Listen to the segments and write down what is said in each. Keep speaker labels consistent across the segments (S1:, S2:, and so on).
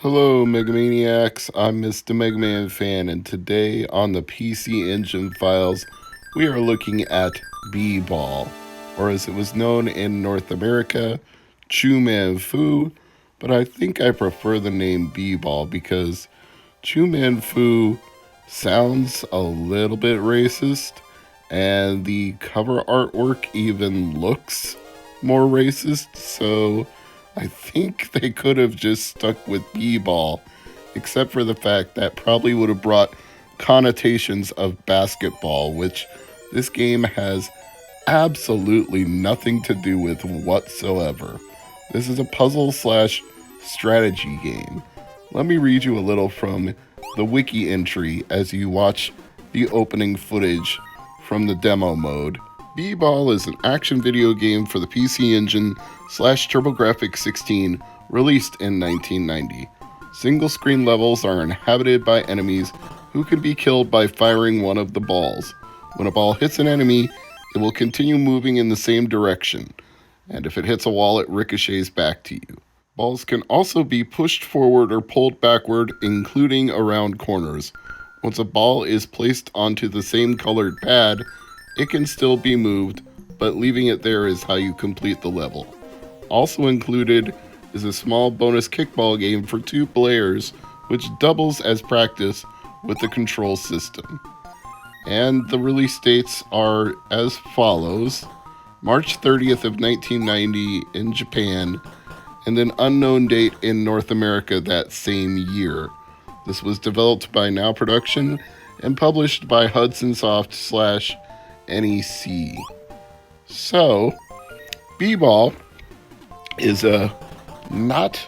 S1: Hello, Megamaniacs. I'm Mr. MegaManFan, and today on the PC Engine Files, we are looking at B-Ball, or as it was known in North America, Chu Man Fu, but I think I prefer the name B-Ball because Chu Man Fu sounds a little bit racist, and the cover artwork even looks more racist, so I think they could have just stuck with B-ball, except for the fact that probably would have brought connotations of basketball, which this game has absolutely nothing to do with whatsoever. This is a puzzle slash strategy game. Let me read you a little from the wiki entry as you watch the opening footage from the demo mode. B-Ball is an action video game for the PC Engine / TurboGrafx 16 released in 1990. Single screen levels are inhabited by enemies who can be killed by firing one of the balls. When a ball hits an enemy, it will continue moving in the same direction, and if it hits a wall, it ricochets back to you. Balls can also be pushed forward or pulled backward, including around corners. Once a ball is placed onto the same colored pad, it can still be moved, but leaving it there is how you complete the level. Also included is a small bonus kickball game for 2 players, which doubles as practice with the control system. And the release dates are as follows: March 30th of 1990 in Japan, and an unknown date in North America that same year. This was developed by Now Production and published by Hudson Soft / NEC. So, B-Ball is a not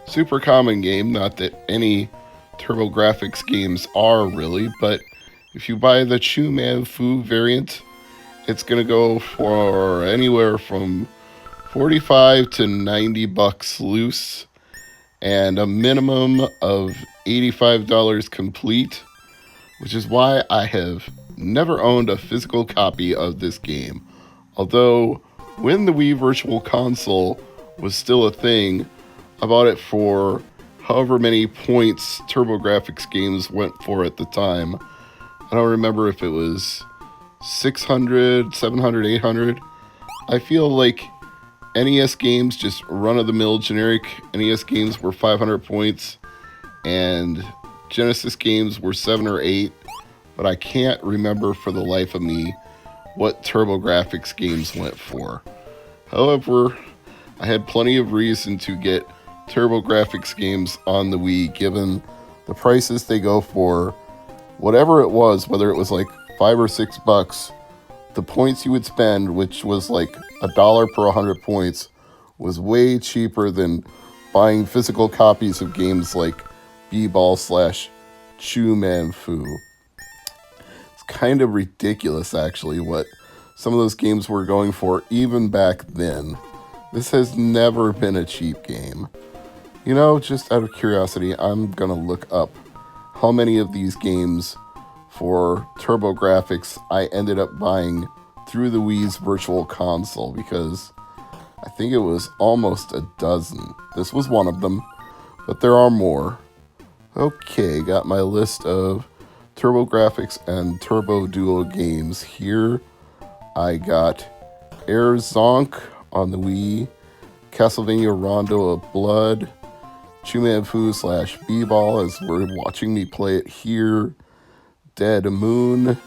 S1: super common game, not that any TurboGrafx games are really, but if you buy the Chu Man Fu variant, it's going to go for anywhere from 45 to 90 bucks loose, and a minimum of $85 complete, which is why I have never owned a physical copy of this game. Although, when the Wii Virtual Console was still a thing, I bought it for however many points TurboGrafx games went for at the time. I don't remember if it was 600, 700, 800. I feel like NES games, just run-of-the-mill generic NES games, were 500 points, and Genesis games were 7 or 8, but I can't remember for the life of me what TurboGrafx games went for. However, I had plenty of reason to get TurboGrafx games on the Wii, given the prices they go for. Whatever it was, whether it was like $5 or $6, the points you would spend, which was like $1 per 100 points, was way cheaper than buying physical copies of games like B-Ball / Chu Man Fu. It's kind of ridiculous, actually, what some of those games were going for even back then. This has never been a cheap game. You know, just out of curiosity, I'm gonna look up how many of these games for TurboGrafx I ended up buying through the Wii's Virtual Console, because I think it was almost a dozen. This was one of them, but there are more. Okay, got my list of TurboGrafx and Turbo Duo games here. I got Air Zonk on the Wii, Castlevania Rondo of Blood, Chu Man Fu / B-Ball, as we're watching me play it here, Dead Moon,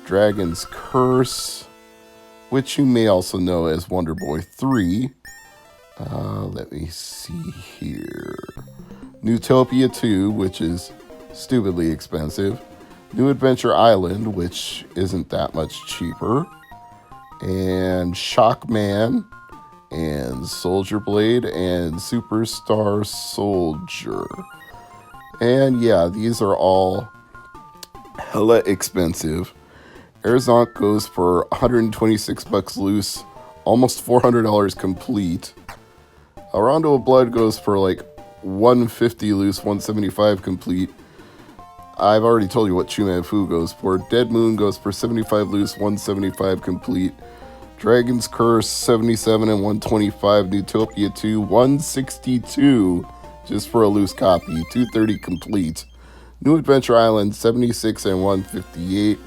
S1: Dragon's Curse, which you may also know as Wonder Boy 3. Let me see here. Newtopia 2, which is stupidly expensive. New Adventure Island, which isn't that much cheaper. And Shockman, and Soldier Blade, and Superstar Soldier. And yeah, these are all hella expensive. Arizonk goes for 126 bucks loose, almost $400 complete. Rondo of Blood goes for like 150 loose, 175 complete. I've already told you what Chu Man Fu goes for. Dead Moon goes for 75 loose, 175 complete. Dragon's Curse, 77 and 125. Newtopia 2, 162 just for a loose copy. 230 complete. New Adventure Island 76 and 158.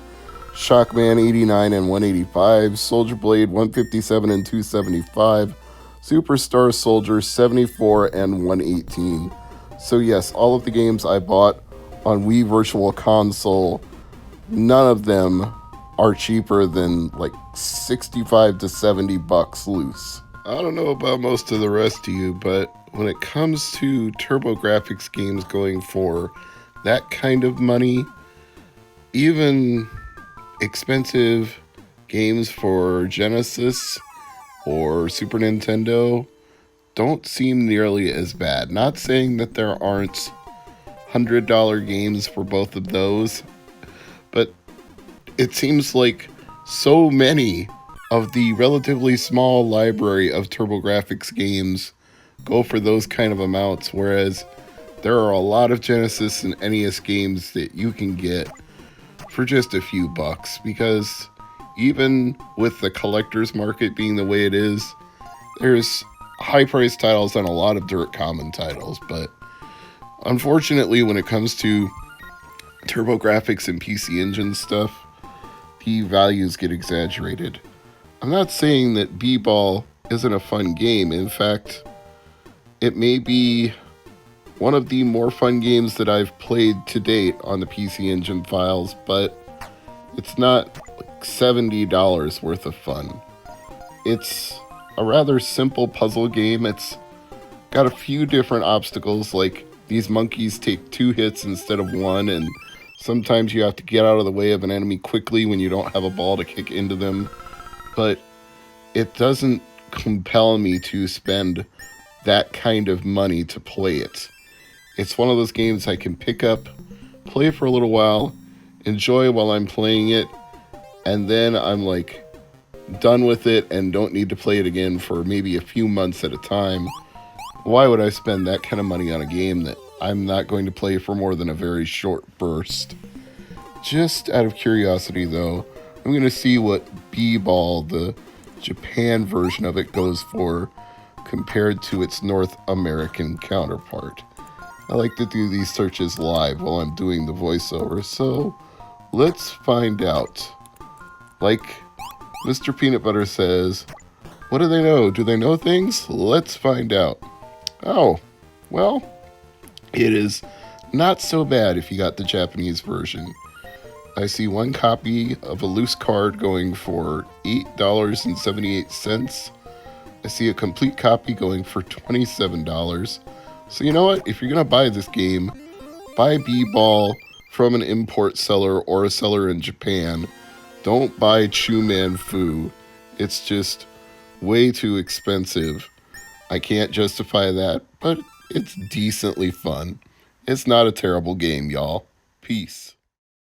S1: Shockman 89 and 185. Soldier Blade 157 and 275. Superstar Soldier 74 and 118. So yes, all of the games I bought on Wii Virtual Console, none of them are cheaper than like 65 to 70 bucks loose. I don't know about most of the rest of you, but when it comes to TurboGrafx games going for that kind of money, even expensive games for Genesis or Super Nintendo don't seem nearly as bad. Not saying that there aren't $100 games for both of those, but it seems like so many of the relatively small library of TurboGrafx games go for those kind of amounts, whereas there are a lot of Genesis and NES games that you can get for just a few bucks, because even with the collector's market being the way it is, there's high-priced titles on a lot of dirt common titles. But unfortunately, when it comes to TurboGrafx and PC Engine stuff, the values get exaggerated. I'm not saying that B-Ball isn't a fun game. In fact, it may be one of the more fun games that I've played to date on the PC Engine files, but it's not like $70 worth of fun. It's a rather simple puzzle game. It's got a few different obstacles, like these monkeys take 2 hits instead of 1, and sometimes you have to get out of the way of an enemy quickly when you don't have a ball to kick into them. But it doesn't compel me to spend that kind of money to play it. It's one of those games I can pick up, play for a little while, enjoy while I'm playing it, and then I'm like done with it and don't need to play it again for maybe a few months at a time. Why would I spend that kind of money on a game that I'm not going to play for more than a very short burst? Just out of curiosity though, I'm going to see what B-Ball, the Japan version of it, goes for compared to its North American counterpart. I like to do these searches live while I'm doing the voiceover, so let's find out. Like Mr. Peanut Butter says, what do they know? Do they know things? Let's find out. Oh, well, it is not so bad if you got the Japanese version. I see one copy of a loose card going for $8.78. I see a complete copy going for $27. So you know what? If you're going to buy this game, buy B-Ball from an import seller or a seller in Japan. Don't buy Chu-Man Fu. It's just way too expensive. I can't justify that, but it's decently fun. It's not a terrible game, y'all. Peace.